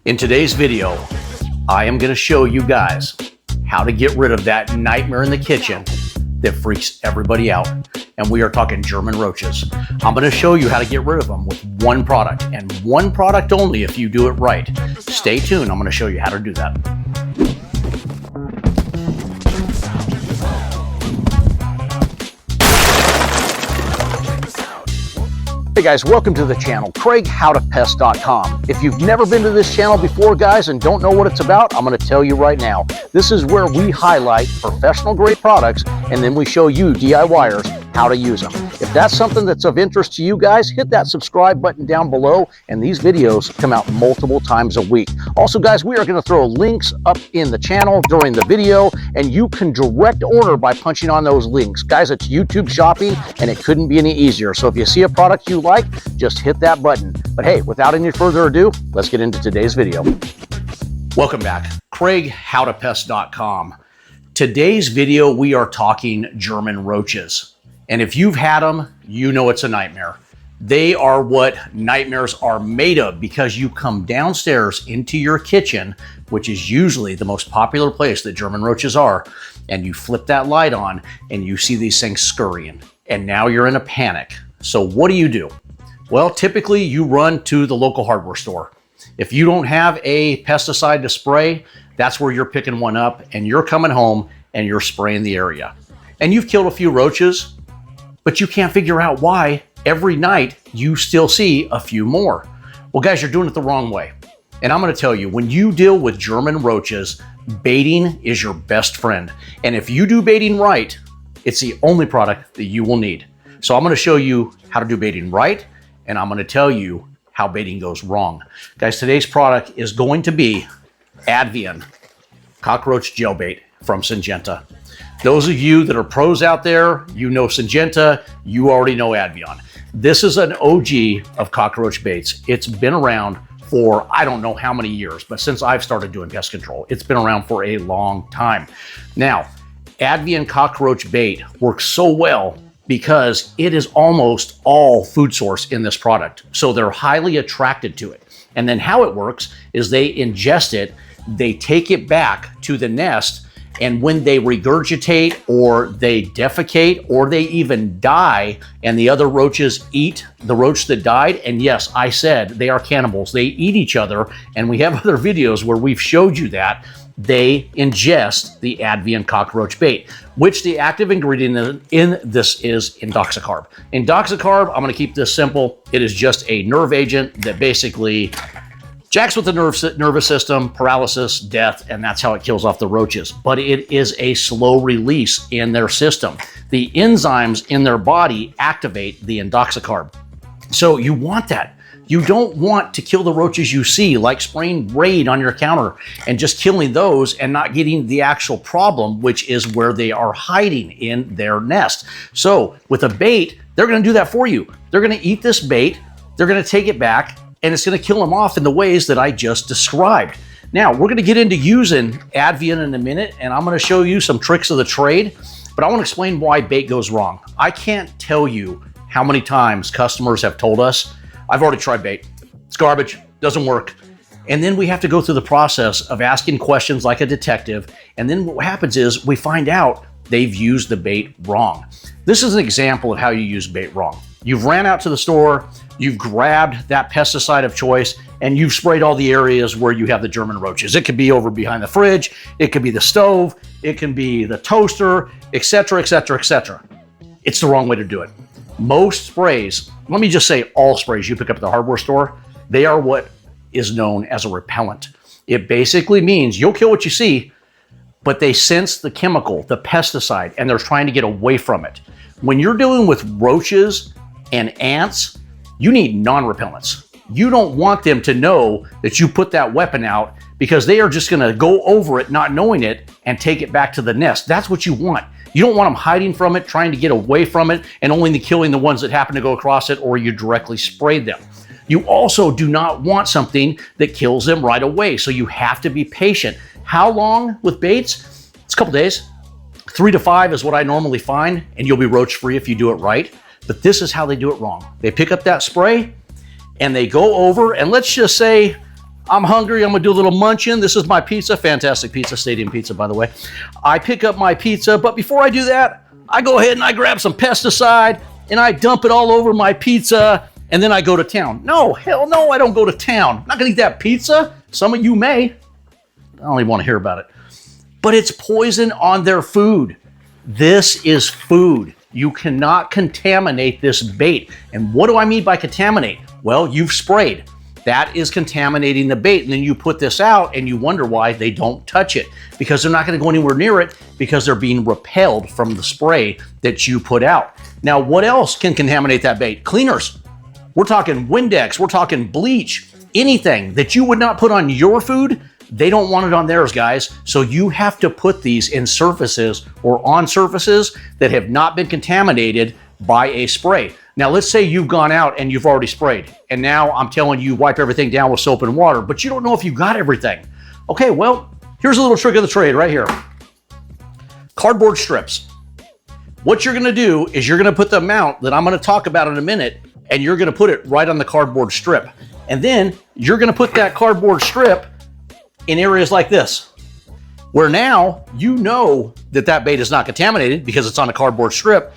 In today's video, I am going to show you guys how to get rid of that nightmare in the kitchen that freaks everybody out. And we are talking German roaches. I'm going to show you how to get rid of them with one product, and one product only if you do it right. Stay tuned. I'm going to show you how to do that. Hey guys, welcome to the channel, CraigHowToPest.com. If you've never been to this channel before, guys, and don't know what it's about, I'm going to tell you right now. This is where we highlight professional grade products, and then we show you DIYers how to use them. If that's something that's of interest to you guys, hit that subscribe button down below, and these videos come out multiple times a week. Also, guys, we are going to throw links up in the channel during the video, and you can direct order by punching on those links. Guys, it's YouTube shopping, and it couldn't be any easier. So if you see a product you like, just hit that button. But hey, without any further ado, let's get into today's video. Welcome back, CraigHowToPest.com. Today's video, we are talking German roaches. And if you've had them, you know it's a nightmare. They are what nightmares are made of, because you come downstairs into your kitchen, which is usually the most popular place that German roaches are, and you flip that light on and you see these things scurrying. And now you're in a panic. So what do? Well, typically you run to the local hardware store. If you don't have a pesticide to spray, that's where you're picking one up, and you're coming home and you're spraying the area. And you've killed a few roaches, but you can't figure out why every night you still see a few more. Well, guys, you're doing it the wrong way. And I'm going to tell you, when you deal with German roaches, baiting is your best friend. And if you do baiting right, it's the only product that you will need. So I'm going to show you how to do baiting right, and I'm going to tell you how baiting goes wrong. Guys, today's product is going to be Advion Cockroach Gel Bait from Syngenta. Those of you that are pros out there, you know Syngenta, you already know Advion. This is an OG of cockroach baits. It's been around for I don't know how many years, but since I've started doing pest control, it's been around for a long time. Now, Advion Cockroach Bait works so well because it is almost all food source in this product. So they're highly attracted to it. And then how it works is they ingest it, they take it back to the nest, and when they regurgitate or they defecate or they even die and the other roaches eat the roach that died, and yes, I said they are cannibals, they eat each other, and we have other videos where we've showed you that, they ingest the Advion Cockroach Bait, which the active ingredient in this is indoxacarb. Indoxacarb, I'm going to keep this simple. It is just a nerve agent that basically jacks with the nervous system, paralysis, death, and that's how it kills off the roaches. But it is a slow release in their system. The enzymes in their body activate the indoxacarb. So you want that. You don't want to kill the roaches you see, like spraying Raid on your counter and just killing those and not getting the actual problem, which is where they are hiding in their nest. So with a bait, they're going to do that for you. They're going to eat this bait, they're going to take it back, and it's going to kill them off in the ways that I just described. Now, we're going to get into using Advion in a minute, and I'm going to show you some tricks of the trade, but I want to explain why bait goes wrong. I can't tell you how many times customers have told us, I've already tried bait. It's garbage, doesn't work. And then we have to go through the process of asking questions like a detective. And then what happens is we find out they've used the bait wrong. This is an example of how you use bait wrong. You've ran out to the store, you've grabbed that pesticide of choice, and you've sprayed all the areas where you have the German roaches. It could be over behind the fridge, it could be the stove, it can be the toaster, etc., etc., etc. It's the wrong way to do it. Most sprays, let me just say all sprays you pick up at the hardware store, they are what is known as a repellent. It basically means you'll kill what you see, but they sense the chemical, the pesticide, and they're trying to get away from it. When you're dealing with roaches and ants, you need non-repellents. You don't want them to know that you put that weapon out, because they are just going to go over it not knowing it and take it back to the nest. That's what you want. You don't want them hiding from it, trying to get away from it, and only killing the ones that happen to go across it, or you directly sprayed them. You also do not want something that kills them right away, so you have to be patient. How long with baits? It's a couple days. 3 to 5 is what I normally find, and you'll be roach free if you do it right. But this is how they do it wrong. They pick up that spray and they go over, and let's just say I'm hungry, I'm gonna do a little munching. This is my pizza, fantastic pizza, Stadium Pizza, by the way. I pick up my pizza, but before I do that, I go ahead and I grab some pesticide and I dump it all over my pizza, and then I go to town. No, hell no, I don't go to town. I'm not gonna eat that pizza. Some of you may. I don't even want to hear about it. But it's poison on their food. This is food. You cannot contaminate this bait. And what do I mean by contaminate? Well, you've sprayed. That is contaminating the bait. And then you put this out and you wonder why they don't touch it, because they're not going to go anywhere near it because they're being repelled from the spray that you put out. Now, what else can contaminate that bait? Cleaners. We're talking Windex. We're talking bleach. Anything that you would not put on your food, they don't want it on theirs, guys. So you have to put these in surfaces or on surfaces that have not been contaminated by a spray. Now, let's say you've gone out and you've already sprayed, and now I'm telling you wipe everything down with soap and water, but you don't know if you got everything. Okay, well, here's a little trick of the trade right here. Cardboard strips. What you're gonna do is you're gonna put the amount that I'm gonna talk about in a minute, and you're gonna put it right on the cardboard strip. And then you're gonna put that cardboard strip in areas like this, where now you know that that bait is not contaminated because it's on a cardboard strip.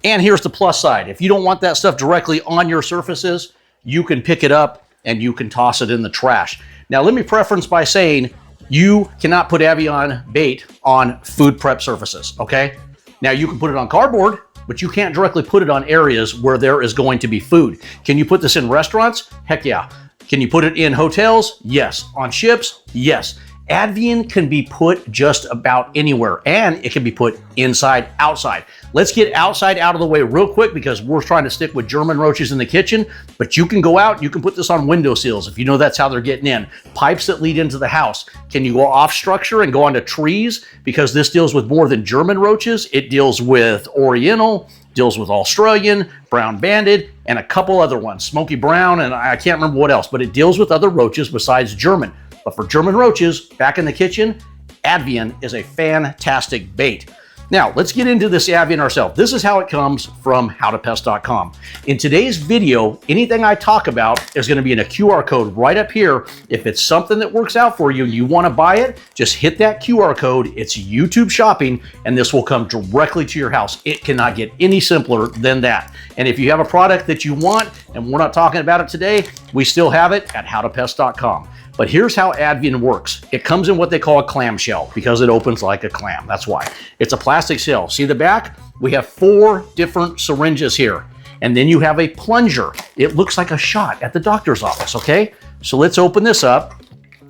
And here's the plus side. If you don't want that stuff directly on your surfaces, you can pick it up and you can toss it in the trash. Now, let me preference by saying you cannot put Advion bait on food prep surfaces, okay? Now, you can put it on cardboard, but you can't directly put it on areas where there is going to be food. Can you put this in restaurants? Heck yeah. Can you put it in hotels? Yes. On ships? Yes. Advion can be put just about anywhere, and it can be put inside, outside. Let's get outside out of the way real quick because we're trying to stick with German roaches in the kitchen, but you can go out, you can put this on window sills if you know that's how they're getting in. Pipes that lead into the house. Can you go off structure and go onto trees? Because this deals with more than German roaches. It deals with Oriental, deals with Australian, brown banded, and a couple other ones, smoky brown, and I can't remember what else, but it deals with other roaches besides German. But for German roaches, back in the kitchen, Advion is a fantastic bait. Now, let's get into this Advion ourselves. This is how it comes from howtopest.com. In today's video, anything I talk about is going to be in a QR code right up here. If it's something that works out for you and you want to buy it, just hit that QR code. It's YouTube shopping, and this will come directly to your house. It cannot get any simpler than that. And if you have a product that you want, and we're not talking about it today, we still have it at howtopest.com. But here's how Advion works. It comes in what they call a clamshell because it opens like a clam. That's why. It's a plastic shell. See the back? We have 4 different syringes here. And then you have a plunger. It looks like a shot at the doctor's office, okay? So let's open this up.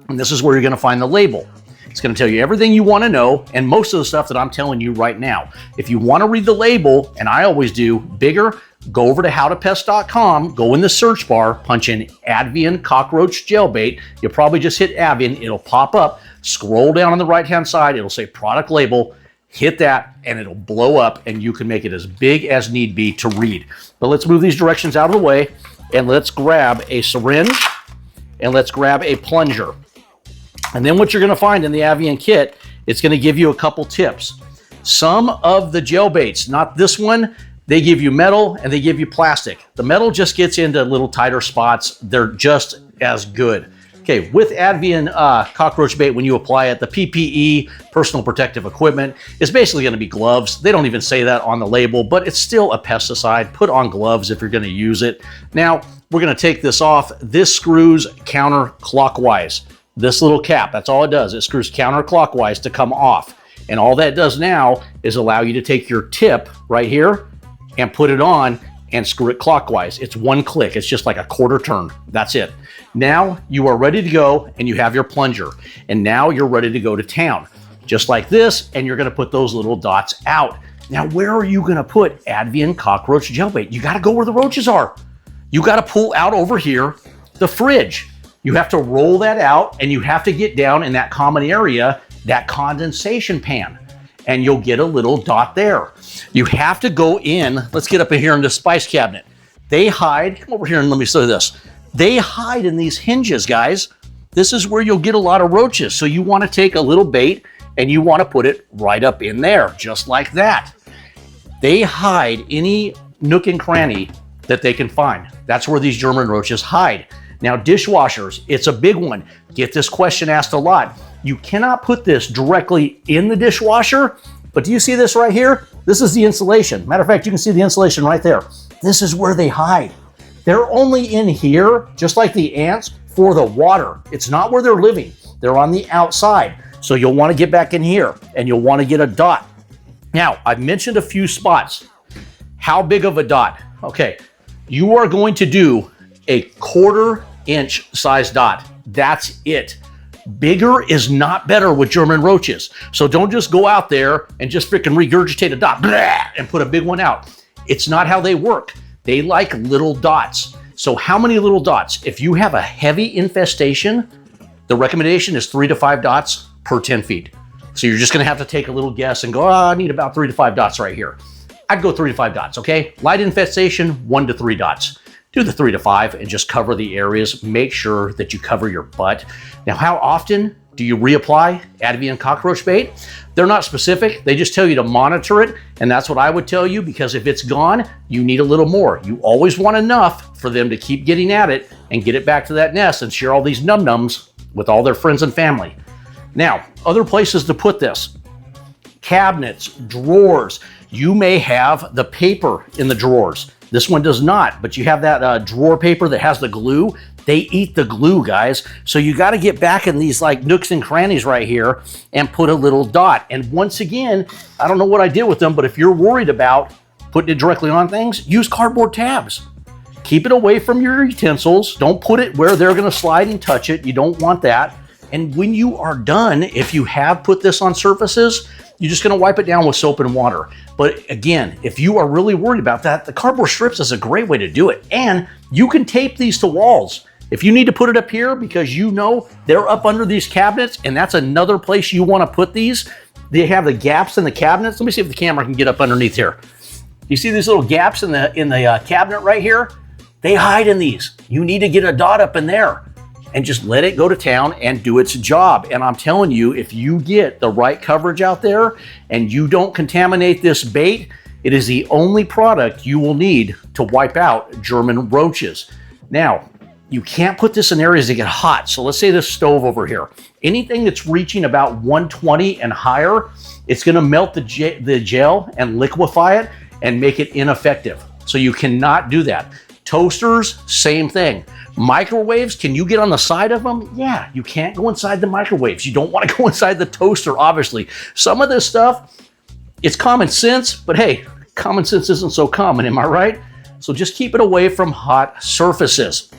And this is where you're gonna find the label. It's gonna tell you everything you wanna know and most of the stuff that I'm telling you right now. If you wanna read the label, and I always do, bigger, go over to howtopest.com, go in the search bar, punch in Advion Cockroach Gel Bait. You'll probably just hit Advion, it'll pop up, scroll down on the right-hand side, it'll say product label, hit that, and it'll blow up, and you can make it as big as need be to read. But let's move these directions out of the way, and let's grab a syringe, and let's grab a plunger. And then what you're gonna find in the Advion kit, it's gonna give you a couple tips. Some of the gel baits, not this one, they give you metal and they give you plastic. The metal just gets into little tighter spots. They're just as good. Okay, with Advion cockroach bait, when you apply it, the PPE, personal protective equipment, is basically gonna be gloves. They don't even say that on the label, but it's still a pesticide. Put on gloves if you're gonna use it. Now, we're gonna take this off. This screws counterclockwise. This little cap, that's all it does. It screws counterclockwise to come off. And all that does now is allow you to take your tip right here and put it on and screw it clockwise. It's one click. It's just like a quarter turn. That's it. Now you are ready to go and you have your plunger. And now you're ready to go to town. Just like this, and you're gonna put those little dots out. Now, where are you gonna put Advion Cockroach Gel Bait? You gotta go where the roaches are. You gotta pull out over here the fridge. You have to roll that out and you have to get down in that common area, that condensation pan. And you'll get a little dot there. You have to go in, let's get up in here in the spice cabinet. They hide, come over here and let me show you this. They hide in these hinges, guys. This is where you'll get a lot of roaches. So you wanna take a little bait and you wanna put it right up in there, just like that. They hide any nook and cranny that they can find. That's where these German roaches hide. Now, dishwashers, it's a big one. Get this question asked a lot. You cannot put this directly in the dishwasher, but do you see this right here? This is the insulation. Matter of fact, you can see the insulation right there. This is where they hide. They're only in here, just like the ants, for the water. It's not where they're living. They're on the outside. So you'll want to get back in here and you'll want to get a dot. Now, I've mentioned a few spots. How big of a dot? Okay, you are going to do a 1/4 inch size dot. That's it. Bigger is not better with German roaches. So don't just go out there and just freaking regurgitate a dot and put a big one out. It's not how they work. They like little dots. So how many little dots? If you have a heavy infestation, the recommendation is 3 to 5 dots per 10 feet. So you're just gonna have to take a little guess and go, oh, I need about 3 to 5 dots right here. I'd go 3 to 5 dots, okay? Light infestation, 1 to 3 dots. Do the 3 to 5 and just cover the areas. Make sure that you cover your butt. Now, how often do you reapply Advion Cockroach Bait? They're not specific. They just tell you to monitor it. And that's what I would tell you, because if it's gone, you need a little more. You always want enough for them to keep getting at it and get it back to that nest and share all these num-nums with all their friends and family. Now, other places to put this. Cabinets, drawers. You may have the paper in the drawers. This one does not, but you have that drawer paper that has the glue. They eat the glue, guys. So you got to get back in these like nooks and crannies right here and put a little dot. And once again, I don't know what I did with them, but if you're worried about putting it directly on things, use cardboard tabs. Keep it away from your utensils. Don't put it where they're going to slide and touch it. You don't want that. And when you are done, if you have put this on surfaces, you're just going to wipe it down with soap and water. But again, if you are really worried about that, the cardboard strips is a great way to do it. And you can tape these to walls. If you need to put it up here because you know they're up under these cabinets and that's another place you want to put these, they have the gaps in the cabinets. Let me see if the camera can get up underneath here. You see these little gaps in the cabinet right here? They hide in these. You need to get a dot up in there and just let it go to town and do its job. And I'm telling you, if you get the right coverage out there and you don't contaminate this bait, it is the only product you will need to wipe out German roaches. Now, you can't put this in areas that get hot. So let's say this stove over here. Anything that's reaching about 120 and higher, it's gonna melt the gel and liquefy it and make it ineffective. So you cannot do that. Toasters, same thing. Microwaves, can you get on the side of them? Yeah, you can't go inside the microwaves. You don't want to go inside the toaster, obviously. Some of this stuff, it's common sense, but hey, common sense isn't so common, am I right? So just keep it away from hot surfaces.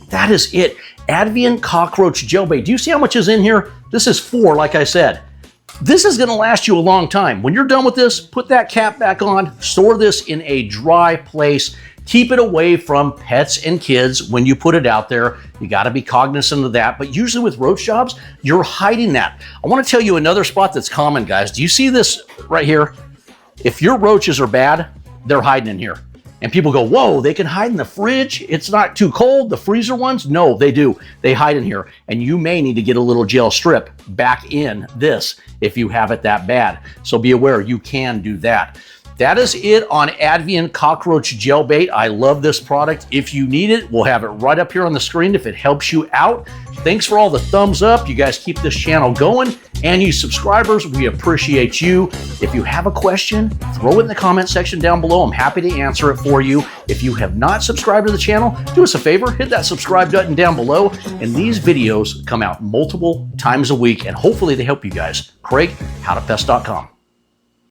That is it. Advion Cockroach Gel Bait. Do you see how much is in here? This is 4, like I said. This is going to last you a long time. When you're done with this, put that cap back on, store this in a dry place. Keep it away from pets and kids when you put it out there. You got to be cognizant of that. But usually with roach jobs, you're hiding that. I want to tell you another spot that's common, guys. Do you see this right here? If your roaches are bad, they're hiding in here. And people go, whoa, they can hide in the fridge? It's not too cold, the freezer ones? No, they do. They hide in here. And you may need to get a little gel strip back in this if you have it that bad. So be aware, you can do that. That is it on Advion Cockroach Gel Bait. I love this product. If you need it, we'll have it right up here on the screen if it helps you out. Thanks for all the thumbs up. You guys keep this channel going. And you subscribers, we appreciate you. If you have a question, throw it in the comment section down below. I'm happy to answer it for you. If you have not subscribed to the channel, do us a favor, hit that subscribe button down below. And these videos come out multiple times a week, and hopefully they help you guys. Craig, howtopest.com.